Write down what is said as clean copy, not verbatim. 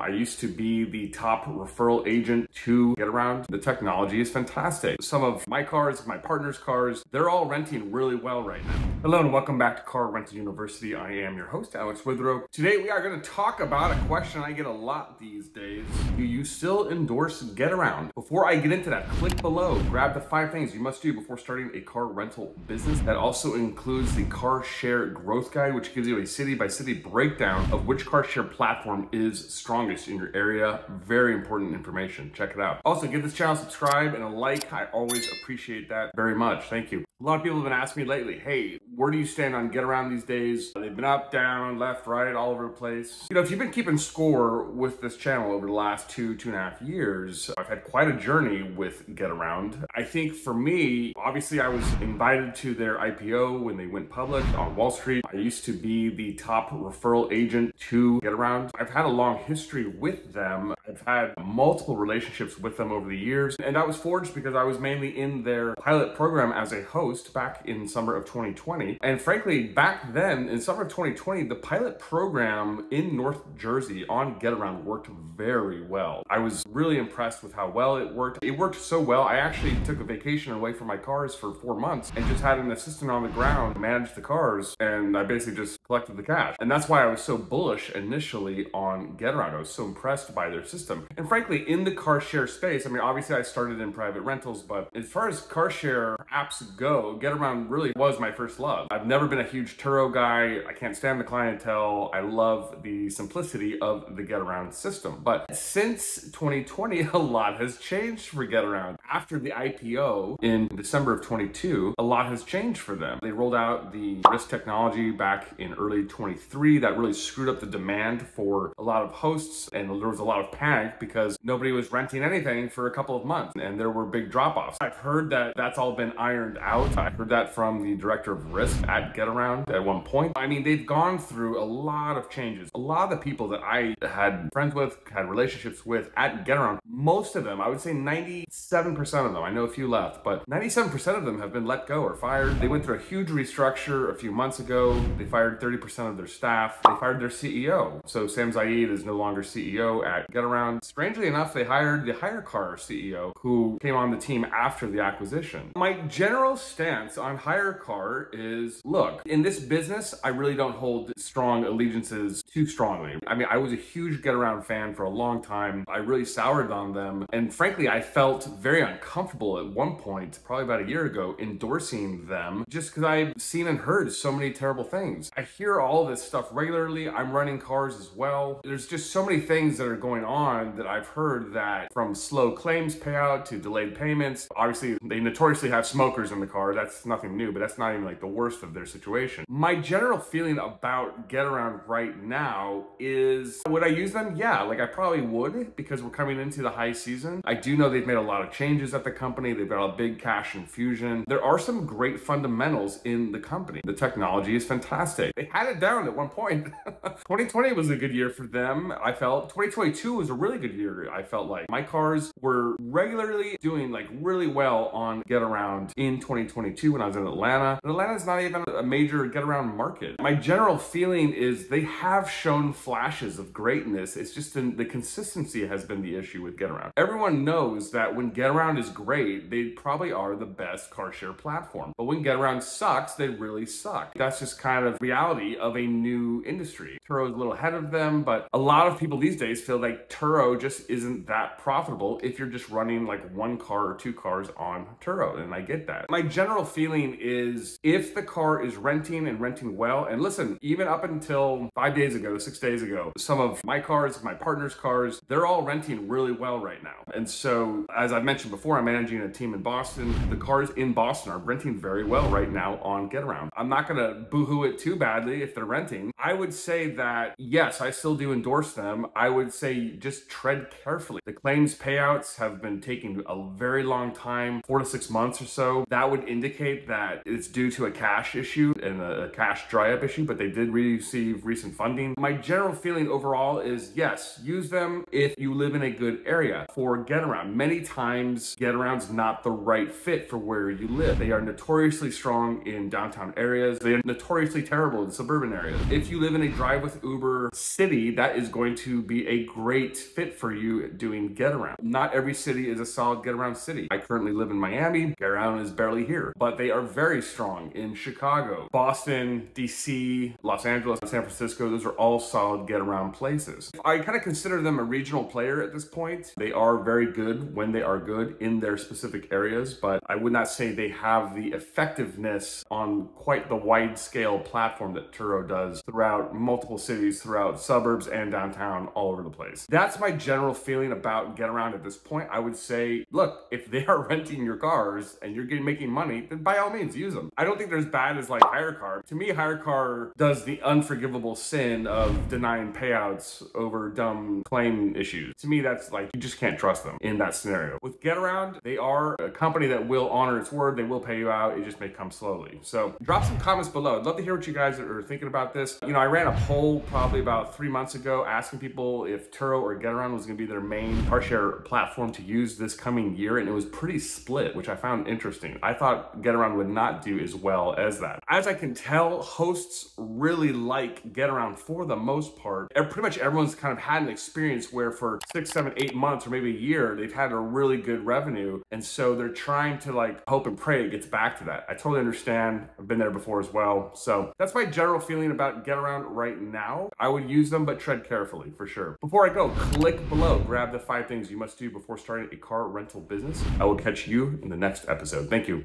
I used to be the top referral agent to GetAround. The technology is fantastic. Some of my cars, my partner's cars, they're all renting really well right now. Hello and welcome back to Car Rental University. I am your host, Alex Withrow. Today we are going to talk about a question I get a lot these days. Do you still endorse GetAround? Before I get into that, click below, grab the 5 things you must do before starting a car rental business. That also includes the Car Share Growth Guide, which gives you a city-by-city breakdown of which car share platform is strongest in your area. Very important information. Check it out. Also, give this channel a subscribe and a like. I always appreciate that very much. Thank you. A lot of people have been asking me lately, hey, where do you stand on GetAround these days? They've been up, down, left, right, all over the place. You know, if you've been keeping score with this channel over the last 2.5 years, I've had quite a journey with GetAround. I think for me, obviously I was invited to their IPO when they went public on Wall Street. I used to be the top referral agent to GetAround. I've had a long history with them. I've had multiple relationships with them over the years, and that was forged because I was mainly in their pilot program as a host back in summer of 2020. And frankly, back then in summer of 2020, the pilot program in North Jersey on GetAround worked very well. I was really impressed with how well it worked. It worked so well, I actually took a vacation away from my cars for 4 months and just had an assistant on the ground manage the cars, and I basically just collected the cash. And that's why I was so bullish initially on GetAround. I was so impressed by their system. And frankly, in the car share space, I mean, obviously I started in private rentals, but as far as car share apps go, GetAround really was my first love. I've never been a huge Turo guy. I can't stand the clientele. I love the simplicity of the GetAround system. But since 2020, a lot has changed for GetAround. After the IPO in December of 22, a lot has changed for them. They rolled out the risk technology back in early 23 that really screwed up the demand for a lot of hosts, and there was a lot of panic because nobody was renting anything for a couple of months and there were big drop-offs. I've heard that that's all been ironed out. I heard that from the director of risk at GetAround at one point. I mean, they've gone through a lot of changes. A lot of the people that I had friends with, had relationships with at GetAround, most of them, I would say 97% of them, I know a few left, but 97% of them have been let go or fired. They went through a huge restructure a few months ago. They fired 30% of their staff. They fired their CEO. So Sam Zaid is no longer CEO at GetAround. Strangely enough, they hired the Hyrecar CEO, who came on the team after the acquisition. My general stance on Hyrecar is, look, in this business, I really don't hold strong allegiances too strongly. I mean, I was a huge GetAround fan for a long time. I really soured on them. And frankly, I felt very uncomfortable at one point, probably about a year ago, endorsing them just because I've seen and heard so many terrible things. I hear all this stuff regularly. I'm running cars as well. There's just so many things that are going on that I've heard, that from slow claims payout to delayed payments. Obviously, they notoriously have smokers in the car. That's nothing new, but that's not even like the worst of their situation. My general feeling about GetAround right now is, would I use them? Yeah, like I probably would, because we're coming into the high season. I do know they've made a lot of changes at the company. They've got a big cash infusion. There are some great fundamentals in the company. The technology is fantastic. They had it down at one point. 2020 was a good year for them, I felt. 2022 was a really good year, I felt like. My cars were regularly doing like really well on GetAround in 2022 when I was in Atlanta. And Atlanta's not even a major GetAround market. My general feeling is they have shown flashes of greatness. It's just the consistency has been the issue with GetAround. Everyone knows that when GetAround is great, they probably are the best car share platform. But when GetAround sucks, they really suck. That's just kind of reality of a new industry. Turo is a little ahead of them, but a lot of people these days feel like Turo just isn't that profitable if you're just running like 1 car or 2 cars on Turo, and I get that. My general feeling is, if the car is renting and renting well, and listen, even up until 5 days ago, 6 days ago, some of my cars, my partner's cars, they're all renting really well right now. And so, as I've mentioned before, I'm managing a team in Boston. The cars in Boston are renting very well right now on GetAround. I'm not gonna boohoo it too badly if they're renting. I would say that, yes, I still do endorse them. I would say just tread carefully. The claims payouts have been taking a very long time, 4 to 6 months or so. That would indicate that it's due to a cash issue and a cash dry up issue, but they did receive recent funding. My general feeling overall is yes, use them if you live in a good area. For GetAround, many times GetAround's not the right fit for where you live. They are notoriously strong in downtown areas. They are notoriously terrible in suburban areas. If you live in a drive with Uber city, that is going to be a great fit for you doing GetAround. Not every city is a solid GetAround city. I currently live in Miami. GetAround is barely here, but they are very strong in Chicago, Boston, DC, Los Angeles, San Francisco. Those are all solid GetAround places. I kind of consider them a regional player at this point. They are very good when they are good in their specific areas, but I would not say they have the effectiveness on quite the wide scale platform that Turo does throughout multiple cities, throughout suburbs and downtown, all over the place. That's my general feeling about GetAround at this point. I would say, look, if they are renting your cars and you're making money, then by all means use them. I don't think they're as bad as like Hyrecar. To me, Hyrecar does the unforgivable sin of denying payouts over dumb claim issues. To me, that's like, you just can't trust them in that scenario. With GetAround, they are a company that will honor its word. They will pay you out. It just may come slowly. So drop some comments below. I'd love to hear what you guys are thinking about this. You know, I ran a poll probably about 3 months ago asking people if Turo or GetAround was going to be their main car share platform to use this coming year, and it was pretty split, which I found interesting. I thought GetAround would not do as well as that. As I can tell, hosts really like GetAround for the most part. Pretty much everyone's kind of had an experience where for 6, 7, 8 months or maybe a year, they've had a really good revenue, and so they're trying to like hope and pray it gets back to that. I totally understand. I've been there before as well. So that's my general feeling about GetAround right now. I would use them, but tread carefully for sure. Before I go, click below, grab the 5 things you must do before starting a car rental business. I will catch you in the next episode. Thank you.